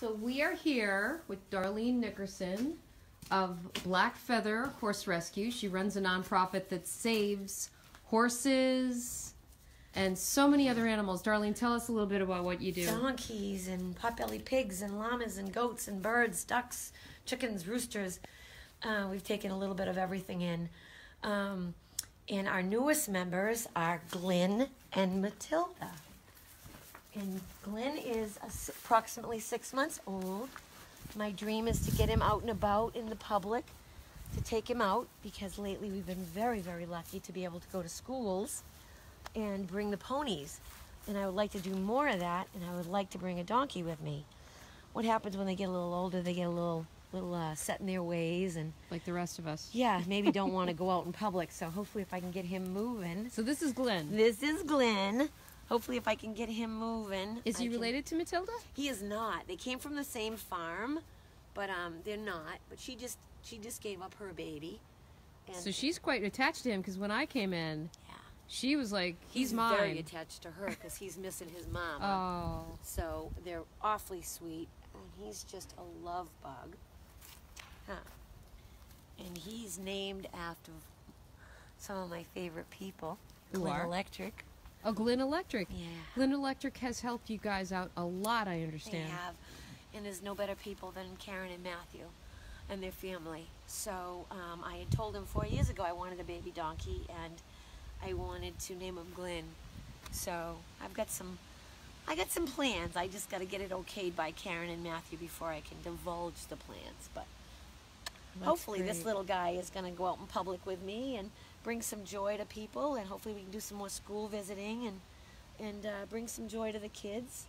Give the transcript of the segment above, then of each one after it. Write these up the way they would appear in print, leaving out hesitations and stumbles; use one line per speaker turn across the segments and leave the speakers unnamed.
So we are here with Darlene Nickerson of Black Feather Horse Rescue. She runs a nonprofit that saves horses and so many other animals. Darlene, tell us a little bit about what you do.
Donkeys and potbelly pigs and llamas and goats and birds, ducks, chickens, roosters. We've taken a little bit of everything in. And our newest members are Glenn and Matilda. And Glenn is approximately 6 months old. My dream is to get him out and about in the public, to take him out, because lately we've been very, very lucky to be able to go to schools and bring the ponies. And I would like to do more of that, and I would like to bring a donkey with me. What happens when they get a little older, they get a little set in their ways, and
like the rest of us.
Yeah, maybe don't want to go out in public. So hopefully if I can get him moving.
So this is Glenn.
This is Glenn. Hopefully if I can get him moving.
Is he related to Matilda?
He is not. They came from the same farm, but they're not. But she just gave up her baby. And
so she's quite attached to him, because when I came in,
yeah,
she was like, he's mine.
He's very attached to her because he's missing his mom.
Oh.
So they're awfully sweet, and he's just a love bug. Huh. And he's named after some of my favorite people. Glenn Electric.
Oh, Glenn Electric.
Yeah.
Glenn Electric has helped you guys out a lot, I understand.
They have. And there's no better people than Karen and Matthew and their family. So I had told them 4 years ago I wanted a baby donkey, and I wanted to name him Glenn. So I got some plans. I just got to get it okayed by Karen and Matthew before I can divulge the plans. But hopefully this little guy is going to go out in public with me and bring some joy to people, and hopefully we can do some more school visiting and bring some joy to the kids,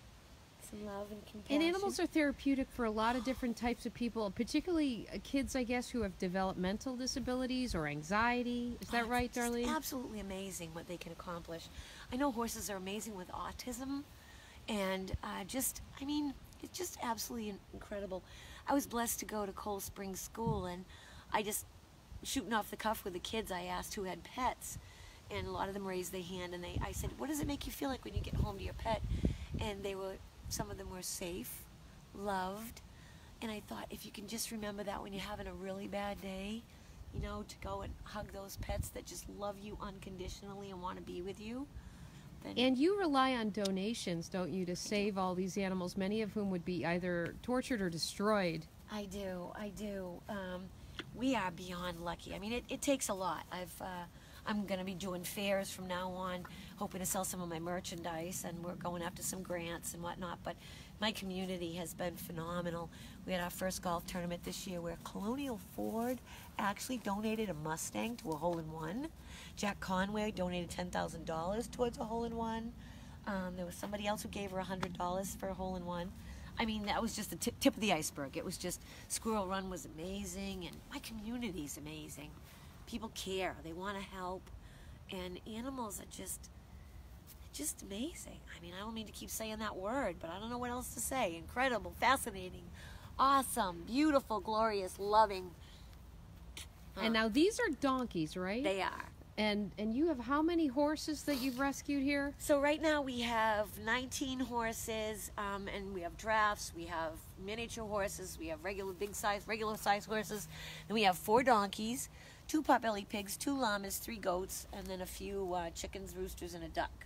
some love and compassion.
And animals are therapeutic for a lot of different types of people, particularly kids, I guess, who have developmental disabilities or anxiety. Is that right, Darlene?
It's absolutely amazing what they can accomplish. I know horses are amazing with autism, and it's just absolutely incredible. I was blessed to go to Cold Springs School, and I just, shooting off the cuff with the kids, I asked who had pets, and a lot of them raised their hand, and I said, what does it make you feel like when you get home to your pet? And some of them were safe, loved, and I thought, if you can just remember that when you're having a really bad day, you know, to go and hug those pets that just love you unconditionally and want to be with you.
And you rely on donations, don't you, to save all these animals, many of whom would be either tortured or destroyed?
I do. We are beyond lucky. I mean, it takes a lot. I'm going to be doing fairs from now on, hoping to sell some of my merchandise, and we're going after some grants and whatnot. But my community has been phenomenal. We had our first golf tournament this year where Colonial Ford actually donated a Mustang to a hole-in-one. Jack Conway donated $10,000 towards a hole-in-one. There was somebody else who gave her $100 for a hole-in-one. I mean, that was just the tip of the iceberg. It was just, Squirrel Run was amazing, and my community's amazing. People care, they want to help, and animals are just amazing. I mean, I don't mean to keep saying that word, but I don't know what else to say. Incredible, fascinating, awesome, beautiful, glorious, loving.
And now these are donkeys, right?
They are.
And you have how many horses that you've rescued here?
So right now we have 19 horses, and we have drafts, we have miniature horses, we have regular size horses, and we have 4 donkeys, 2 potbelly pigs, 2 llamas, 3 goats, and then a few chickens, roosters, and a duck.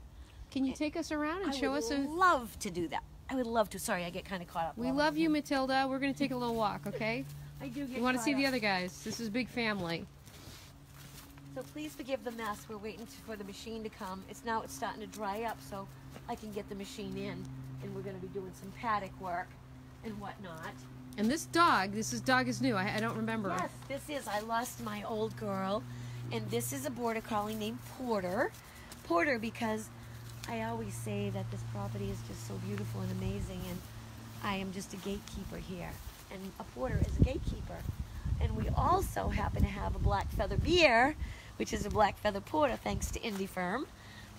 Can you take us around and show us?
I would love to do that. I would love to. Sorry, I get kind of caught up.
We love you, Matilda. We're going to take a little walk, okay?
I do get
You want to see the other guys. This is a big family.
So please forgive the mess. We're waiting for the machine to come. It's starting to dry up, so I can get the machine in, and we're going to be doing some paddock work and whatnot.
And this dog is new. I don't remember.
Yes, this is. I lost my old girl, and this is a border collie named Porter. Porter, because I always say that this property is just so beautiful and amazing, and I am just a gatekeeper here, and a porter is a gatekeeper. And we also happen to have a black feather beer, which is a black feather porter, thanks to Indy Firm,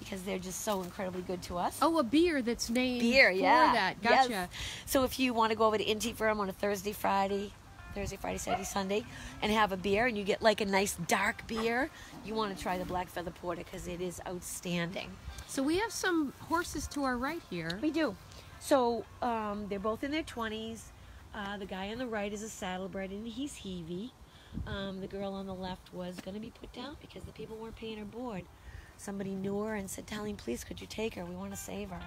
because they're just so incredibly good to us.
Oh, a beer that's named for that. Gotcha.
Yes. So if you want to go over to Indy Firm on a Thursday, Friday, Saturday, Sunday, and have a beer, and you get like a nice dark beer, you want to try the black feather porter because it is outstanding.
So we have some horses to our right here.
We do. So they're both in their 20s. The guy on the right is a saddlebred, and he's Heavy. The girl on the left was going to be put down because the people weren't paying her board. Somebody knew her and said, Darlene, please, could you take her? We want to save her.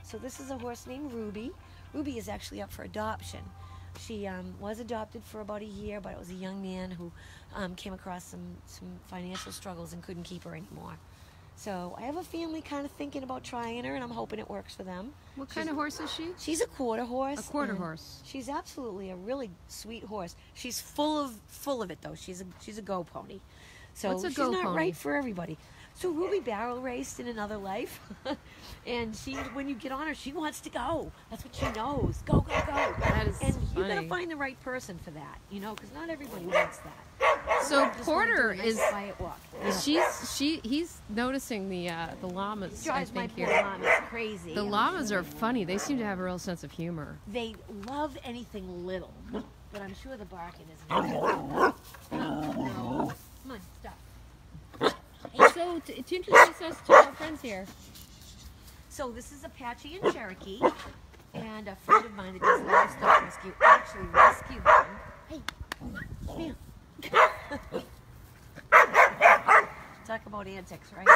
So this is a horse named Ruby. Ruby is actually up for adoption. She was adopted for about a year, but it was a young man who came across some financial struggles and couldn't keep her anymore. So I have a family kind of thinking about trying her, and I'm hoping it works for them.
What kind of horse is she?
She's a quarter horse.
A quarter horse.
She's absolutely a really sweet horse. She's full of it though. She's a go pony. So
What's a
she's
go
not
pony?
right for everybody. So Ruby barrel raced in another life, and when you get on her, she wants to go. That's what she knows. Go, go, go.
That is
and you
funny.
gotta find the right person for that, because not everybody wants that.
So
Just
Porter
wanna do a nice,
is.
quiet walk.
He's noticing the llamas.
It
I
drives my
think
poor
here.
llamas crazy.
The llamas are funny. They seem to have a real sense of humor.
They love anything little, but I'm sure the barking is no. Come on, stop.
So to introduce us to our friends here.
So this is Apache and Cherokee, and a friend of mine that does livestock rescue actually rescued them. Hey, come here. Talk about antics, right?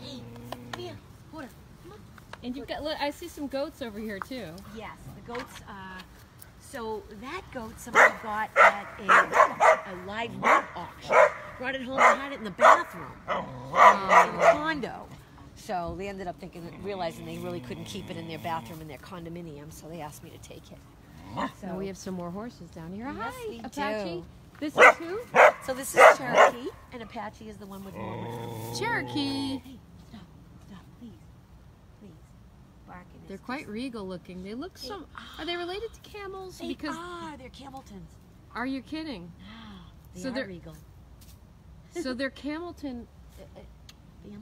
Hey, come here. Porter, come on.
And you've got. Look, I see some goats over here too.
Yes, the goats. So that goat somebody got at a live meat auction. Brought it home and had it in the bathroom in the condo. So they ended up realizing they really couldn't keep it in their bathroom in their condominium, so they asked me to take it. So
And we have some more horses down here.
Yes,
Hi,
we
Apache.
do.
This is who?
So this is Cherokee, and Apache is the one with more.
Cherokee.
Hey, stop, please, please. Barking.
They're quite regal looking. They look so. Are they related to camels?
They
Because
are. They're Cameltons.
are you kidding?
They
So
are
they're-
regal.
So they're Camelton.
Yeah.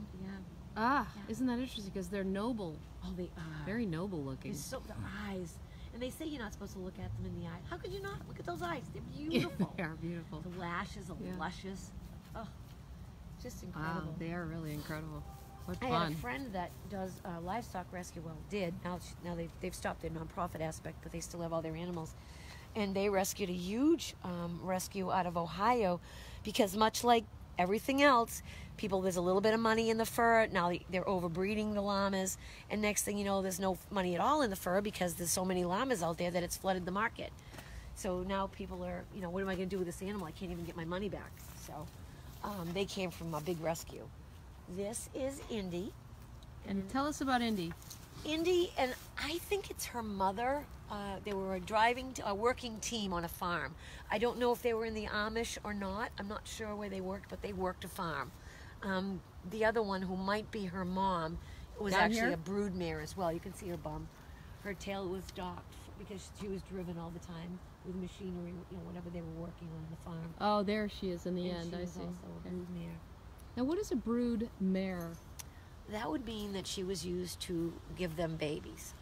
Ah, isn't that interesting? Because they're noble,
Oh, they are.
very noble looking.
They're so the eyes, and they say you're not supposed to look at them in the eye. How could you not? Look at those eyes. They're beautiful.
They are beautiful.
The lashes are
Yeah.
luscious. Oh, just
Wow,
incredible.
they are really incredible. What
I had
fun.
a friend that does livestock rescue. Well, did now they've stopped their nonprofit aspect, but they still have all their animals, and they rescued a huge rescue out of Ohio, because much like everything else, there's a little bit of money in the fur. Now they're overbreeding the llamas, and next thing you know, there's no money at all in the fur because there's so many llamas out there that it's flooded the market. So now people are, what am I going to do with this animal? I can't even get my money back. So they came from a big rescue. This is Indy.
And tell us about Indy.
Indy, and I think it's her mother. They were a working team on a farm. I don't know if they were in the Amish or not. I'm not sure where they worked, but they worked a farm. The other one, who might be her mom, was
Down
actually
here?
a brood mare as well. You can see her bum. Her tail was docked because she was driven all the time with machinery, whatever they were working on the farm.
Oh, there she is in the
And
end.
she
I
was
see.
also a
Okay.
brood mare.
Now, what is a brood mare?
That would mean that she was used to give them babies.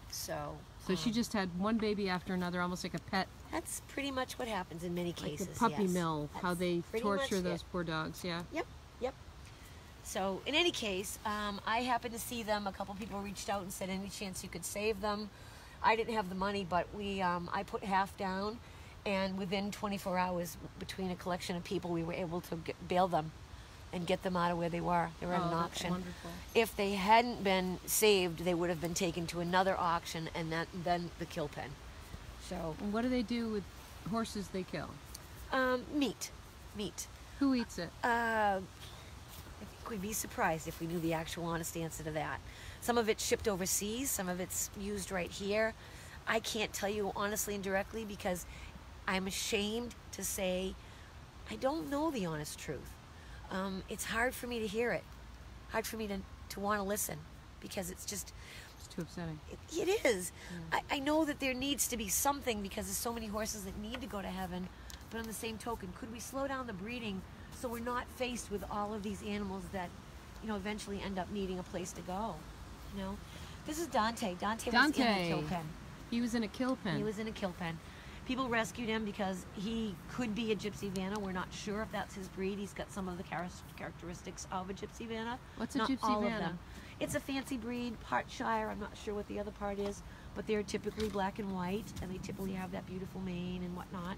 So
she just had one baby after another, almost like a pet,
that's pretty much what happens in many
like
cases.
a puppy
yes.
mill. How
That's
they
pretty
torture
much
those
it.
poor dogs. Yeah.
Yep. So in any case, I happened to see them. A couple people reached out and said, any chance you could save them? I didn't have the money, but I put half down, and within 24 hours, between a collection of people, we were able to bail them and get them out of where they were. They were at an
that's
auction.
wonderful.
If they hadn't been saved, they would have been taken to another auction, and then the kill pen. So
And what do they do with horses they kill?
meat.
Who eats it?
I think we'd be surprised if we knew the actual honest answer to that. Some of it's shipped overseas, some of it's used right here. I can't tell you honestly and directly because I'm ashamed to say I don't know the honest truth. It's hard for me to hear it, hard for me to want to listen, because it's just,
It's too upsetting.
it is. I know that there needs to be something because there's so many horses that need to go to heaven, but on the same token, could we slow down the breeding so we're not faced with all of these animals that, eventually end up needing a place to go, This is Dante. Dante was in a kill pen.
He was in a kill pen.
He was in a kill pen. People rescued him because he could be a Gypsy Vanna. We're not sure if that's his breed. He's got some of the characteristics of a Gypsy Vanna.
What's a
Not
Gypsy
all of
Vanna?
them. It's a fancy breed, part Shire. I'm not sure what the other part is, but they're typically black and white, and they typically have that beautiful mane and whatnot.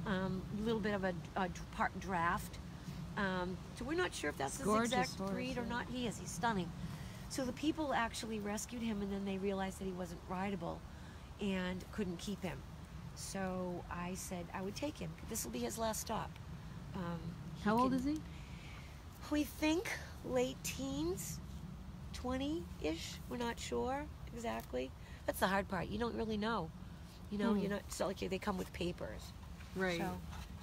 A little bit of a part draft. So we're not sure if that's his exact breed or not. He is. He's stunning. So the people actually rescued him, and then they realized that he wasn't rideable and couldn't keep him. So I said I would take him. This will be his last stop.
How old is he?
We think late teens, 20-ish. We're not sure exactly. That's the hard part. You don't really know. You know, you're not. So like they come with papers.
Right.
So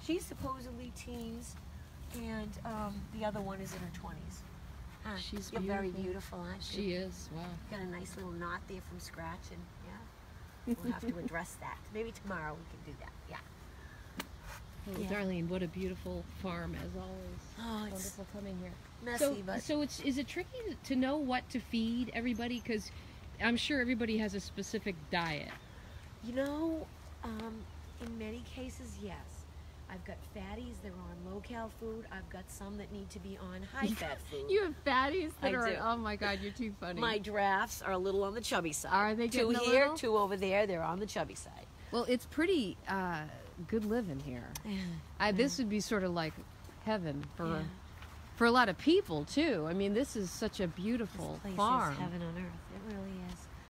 she's supposedly teens, and the other one is in her 20s.
She's
You're very beautiful, aren't you?
She is. Wow.
Got a nice little knot there from scratching. Yeah. We'll have to address that. Maybe tomorrow we can do that. Yeah.
Well,
Yeah.
Darlene, what a beautiful farm as always.
Oh, it's
wonderful coming here.
messy, but
So is it tricky to know what to feed everybody? Because I'm sure everybody has a specific diet.
you know, in many cases, yes. I've got fatties that are on low-cal food. I've got some that need to be on high-fat food.
You have fatties that
I
are.
do.
Oh my God, you're too funny.
My drafts are a little on the chubby side.
Are they getting
two
a
here,
little?
two over there? They're on the chubby side.
Well, it's pretty good living here. This would be sort of like heaven
Yeah.
for a lot of people too. I mean, this is such a beautiful
This place
farm.
is heaven on earth. It really